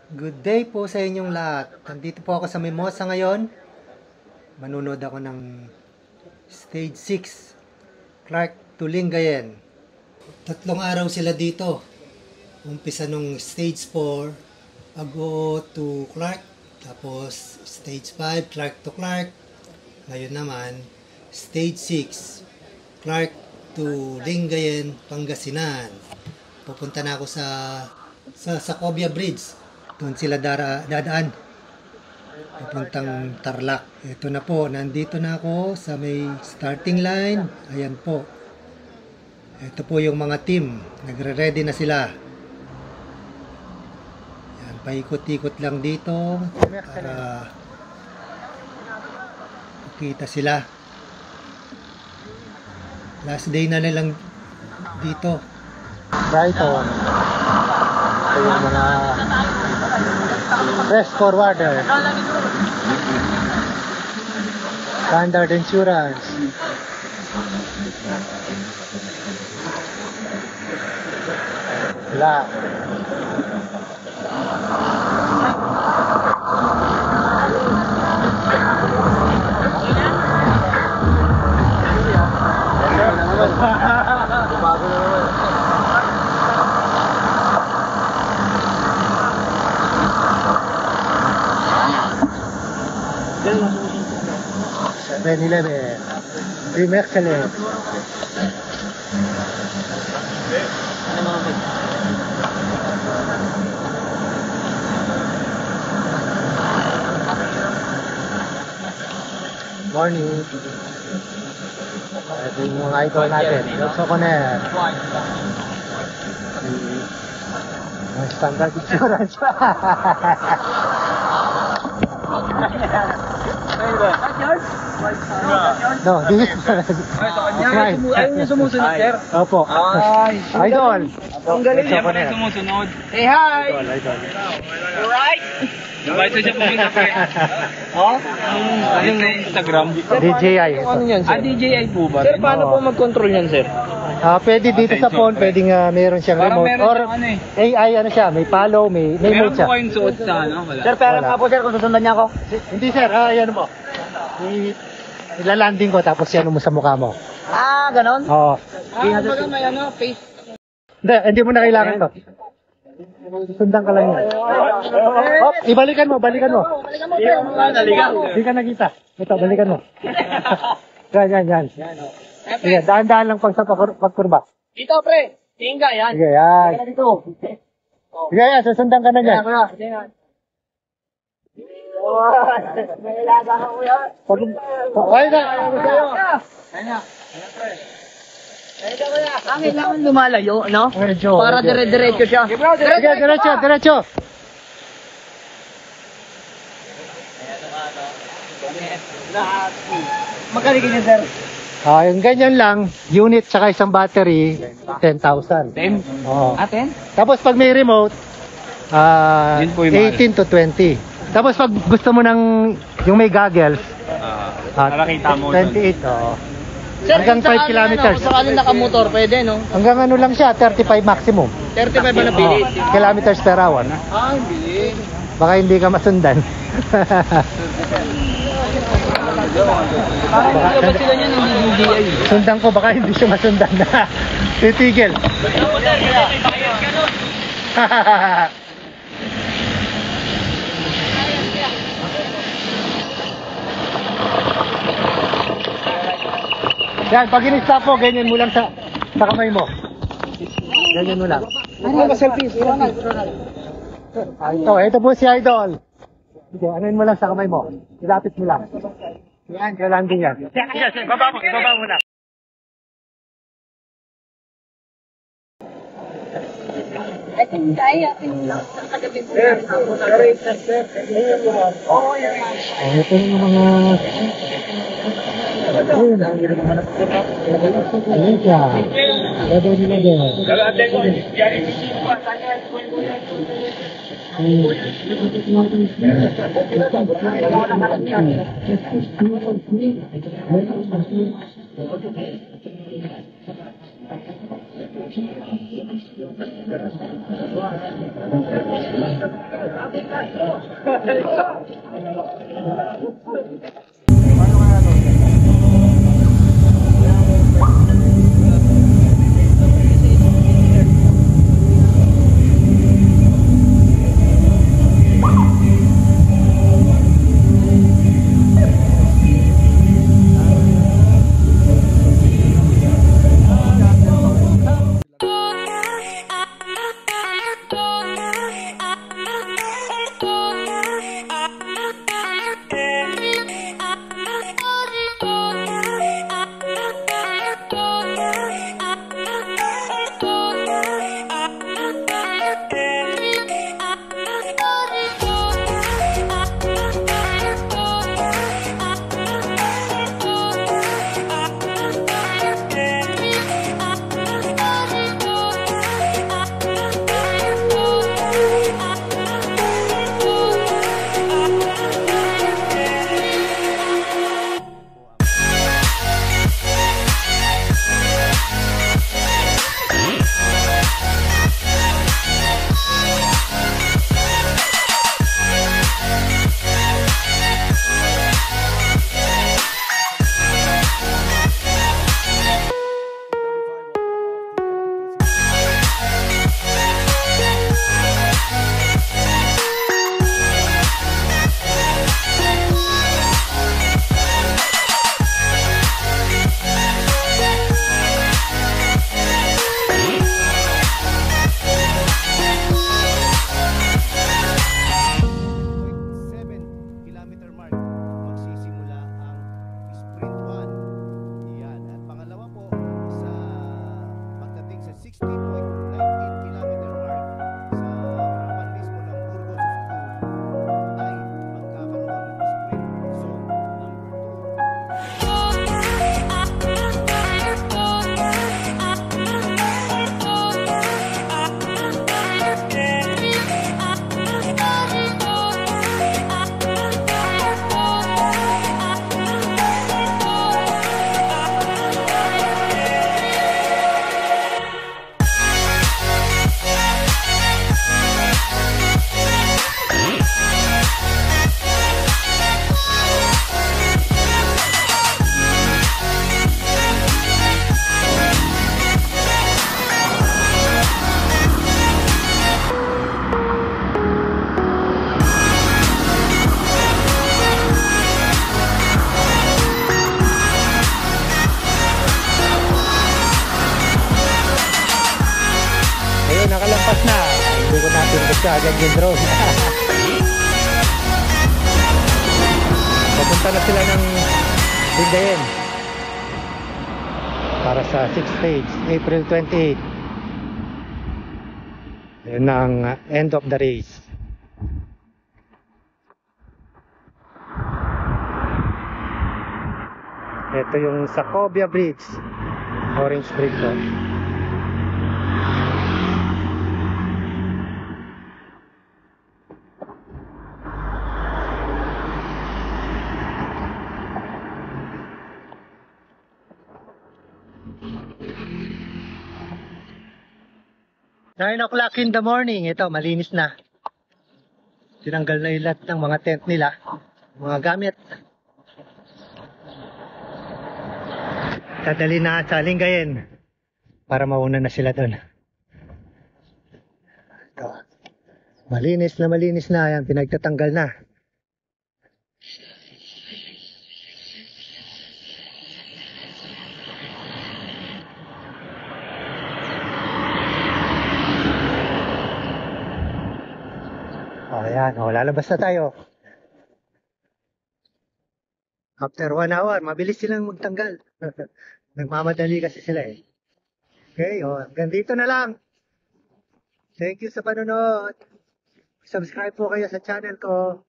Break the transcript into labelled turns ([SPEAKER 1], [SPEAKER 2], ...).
[SPEAKER 1] Good day po sa inyong lahat. Nandito po ako sa Mimosa ngayon. Manunod ako ng Stage 6, Clark to Lingayen. 3 araw sila dito. Umpisa nung Stage 4, Ago to Clark. Tapos Stage 5, Clark to Clark. Ngayon naman, Stage 6, Clark to Lingayen, Pangasinan. Pupunta na ako sa Sacobia Bridge. Doon sila dadaan papuntang Tarlac. Ito na po, nandito na ako sa may starting line. Ayan po. Ito po yung mga team. Nagre-ready na sila. Ayan, paikot-ikot lang dito para makita sila. Last day na nilang dito. Brighton. Ito yung mga fresh forwarder, Standard Insurance, wala. Seven-Eleven, Dream Excellent. Morning. Ito yung mga idol natin. Lotso Conner. Standard Insurance. No, this is
[SPEAKER 2] Ayun yung sumusunod, sir.
[SPEAKER 1] Opo. Idol.
[SPEAKER 2] Ang galing niya pa rin sumusunod. Hey, hi!
[SPEAKER 1] Idol.
[SPEAKER 2] Alright! Invite siya pumunta pa rin. Oh? Yung Instagram.
[SPEAKER 1] DJI.
[SPEAKER 2] Ano yan, sir? DJI po ba? Sir, paano po mag-control yan, sir?
[SPEAKER 1] Pwede dito sa phone, pwedeng meron siyang
[SPEAKER 2] Parang
[SPEAKER 1] remote.
[SPEAKER 2] meron
[SPEAKER 1] Or
[SPEAKER 2] siyang ano eh.
[SPEAKER 1] AI, ano siya, may follow, may
[SPEAKER 2] Meron
[SPEAKER 1] mode siya.
[SPEAKER 2] po kayong suot sa ano? Wala.
[SPEAKER 3] Sir, pera
[SPEAKER 1] Wala.
[SPEAKER 3] nga po sir kung susundan niya ako.
[SPEAKER 1] Hindi sir, yan mo. Ilalanding ko tapos yan mo sa mukha mo.
[SPEAKER 3] Ah, ganon?
[SPEAKER 1] Oo.
[SPEAKER 2] Baga may ano, face.
[SPEAKER 1] Hindi mo na kailangan to. Sundan ka lang yan. Hop, ibalikan mo. Hindi ka nakita. Ito, balikan mo. Yan. Sige, daan-daan lang sa pagkurba.
[SPEAKER 2] Dito, pre. Tingga, yan.
[SPEAKER 1] Sige, yan. Sige, yan. Susundan ka na yan.
[SPEAKER 3] May ilaga ka po yan.
[SPEAKER 1] Okay na.
[SPEAKER 3] Ang kailangan lumalayo, no?
[SPEAKER 1] Medyo.
[SPEAKER 3] Para dire-diretso siya.
[SPEAKER 1] Sige, diretso.
[SPEAKER 3] Magkano ganyan, sir?
[SPEAKER 1] Yung ganyan lang, unit tsaka isang battery, 10,000.
[SPEAKER 2] 10?
[SPEAKER 1] Oo.
[SPEAKER 2] 10?
[SPEAKER 1] Tapos pag may remote,
[SPEAKER 2] Yun po yung mahal.
[SPEAKER 1] 18 to 20. Tapos pag gusto mo ng yung may goggles,
[SPEAKER 2] Nakakita mo
[SPEAKER 1] 28. Oo.
[SPEAKER 3] Sir,
[SPEAKER 1] Hanggang
[SPEAKER 3] kung
[SPEAKER 1] 5 kilometers.
[SPEAKER 3] Sa kanin nakamotor, pwede, no?
[SPEAKER 1] Hanggang ano lang siya, 35 maximum.
[SPEAKER 3] 35 ba na bilis?
[SPEAKER 1] Kilometers per hour.
[SPEAKER 3] Ah, ang bilis.
[SPEAKER 1] Baka hindi ka masundan.
[SPEAKER 3] Bakit ba sila niya ng DJI?
[SPEAKER 1] Sundan ko, baka hindi siya masundan. Titigil. Yan, pag in-stop mo, ganyan mo lang sa kamay mo. Ganyan mo lang.
[SPEAKER 3] Ano ba selfie?
[SPEAKER 1] Ito po si Idol. Sige, anuin mo lang sa kamay mo. Ilapit mo lang. Yan, kailangan din yan. Ibaba mo lang. Ito yung mga... Ayun siya. Lado nila din. nakalampas na. Hindi ko natin kasi agad yung drone. Papunta na sila ng Lingayen para sa 6th stage, April 28. Yun ang end of the race. Ito yung Sacobia Bridge, Orange Bridge to. Nine o'clock in the morning, ito malinis na. Tinanggal na yung lahat ng mga tent nila, mga gamit. Dadali na sa Lingayen para mauna na sila doon. Malinis na yan, pinagtatanggal na. Ayan, lalabas na tayo. After 1 hour, mabilis silang magtanggal. Nagmamadali kasi sila eh. Okay, hanggang dito na lang. Thank you sa panonood. Subscribe po kayo sa channel ko.